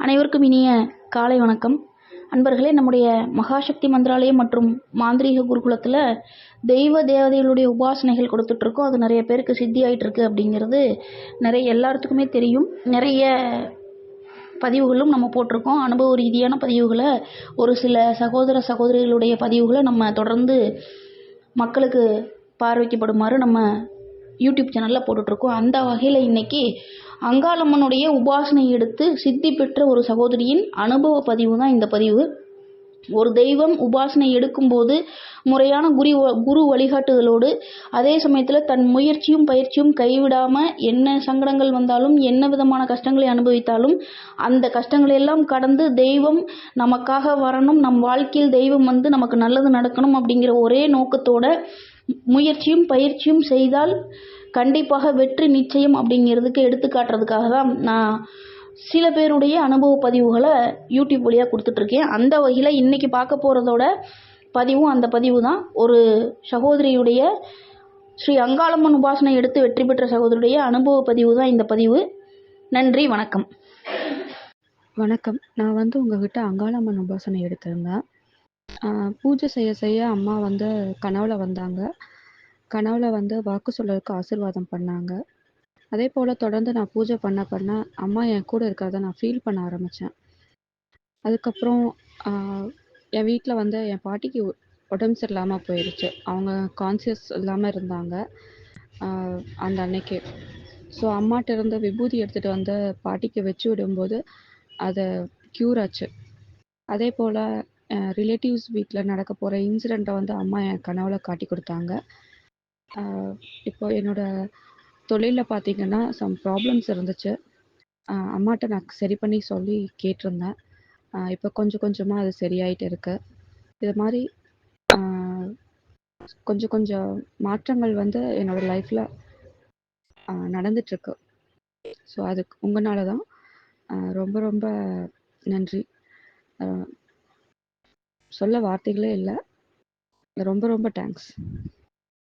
அனைவருக்கும் இனிய காலை வணக்கம். அன்பர்களே, நம்முடைய மகாசக்தி மந்திராலயம் மற்றும் மாந்திரீக குருகுலத்தில் தெய்வ தேவதைகளுடைய உபாசனைகள் கொடுத்துட்ருக்கோம். அது நிறைய பேருக்கு சித்தி ஆகிட்டுருக்கு அப்படிங்கிறது எல்லாத்துக்குமே தெரியும். நிறைய பதிவுகளும் நம்ம போட்டிருக்கோம். அனுபவ ரீதியான பதிவுகளை, ஒரு சில சகோதர சகோதரிகளுடைய பதிவுகளை நம்ம தொடர்ந்து மக்களுக்கு பார்வைக்கப்படுமாறு நம்ம யூடியூப் சேனலில் போட்டுட்ருக்கோம். அந்த வகையில் இன்றைக்கி அங்காளம்மனுடைய உபாசனை எடுத்து சித்தி பெற்ற ஒரு சகோதரியின் அனுபவ பதிவு தான் இந்த பதிவு. ஒரு தெய்வம் உபாசனை எடுக்கும்போது முறையான குரு வழிகாட்டுதலோடு, அதே சமயத்தில் தன் முயற்சியும் பயிற்சியும் கைவிடாமல் என்ன சங்கடங்கள் வந்தாலும், என்ன விதமான கஷ்டங்களை அனுபவித்தாலும் அந்த கஷ்டங்களை எல்லாம் கடந்து தெய்வம் நமக்காக வரணும், நம் வாழ்க்கையில் தெய்வம் நமக்கு நல்லது நடக்கணும் அப்படிங்கிற ஒரே நோக்கத்தோட முயற்சியும் பயிற்சியும் செய்தால் கண்டிப்பாக வெற்றி நிச்சயம் அப்படிங்கிறதுக்கு எடுத்துக்காட்டுறதுக்காக தான் நான் சில பேருடைய அனுபவ பதிவுகளை யூடியூப் வழியாக கொடுத்துட்ருக்கேன். அந்த வகையில் இன்றைக்கி பார்க்க போகிறதோட பதிவும் அந்த பதிவு தான். ஒரு சகோதரியுடைய ஸ்ரீ அங்காளம்மன் உபாசனை எடுத்து வெற்றி பெற்ற சகோதரியுடைய அனுபவ பதிவு தான் இந்த பதிவு. நன்றி, வணக்கம். வணக்கம். நான் உங்ககிட்ட அங்காளம்மன் உபாசனை எடுத்திருந்தேன். பூஜை செய்ய செய்ய அம்மா கனவுல வந்தாங்க. கனவுல வாக்கு சொல்றதுக்கு ஆசீர்வாதம் பண்ணாங்க. அதே போல் தொடர்ந்து நான் பூஜை பண்ண அம்மா என் கூட இருக்கிறத நான் ஃபீல் பண்ண ஆரம்பித்தேன். அதுக்கப்புறம் என் வீட்டில் என் பாட்டிக்கு உடம்பு சரியில்லாமல் போயிடுச்சு. அவங்க கான்சியஸ் இல்லாமல் இருந்தாங்க அந்த அன்னைக்கு. ஸோ அம்மாட்ட இருந்த விபூதி எடுத்துகிட்டு பாட்டிக்கு வச்சு விடும்போது அதை க்யூர் ஆச்சு. அதே போல் ரிலேட்டிவ்ஸ் வீட்டில் நடக்க போகிற இன்சிடெண்ட்டை அம்மா என் கனவுல காட்டி கொடுத்தாங்க. இப்போ என்னோடய தொழிலில் பார்த்திங்கன்னா சம் ப்ராப்ளம்ஸ் இருந்துச்சு. அம்மாட்ட நான் சரி பண்ணி சொல்லி கேட்டிருந்தேன். இப்போ கொஞ்சம் கொஞ்சமாக அது சரியாயிட்டு இருக்கு. இது மாதிரி கொஞ்சம் கொஞ்சம் மாற்றங்கள் என்னோடய லைஃப்பில் நடந்துட்டுருக்கு. ஸோ அதுக்கு உங்களால தான். ரொம்ப ரொம்ப நன்றி. சொல்ல வார்த்தைகளே இல்லை. ரொம்ப ரொம்ப தேங்க்ஸ்.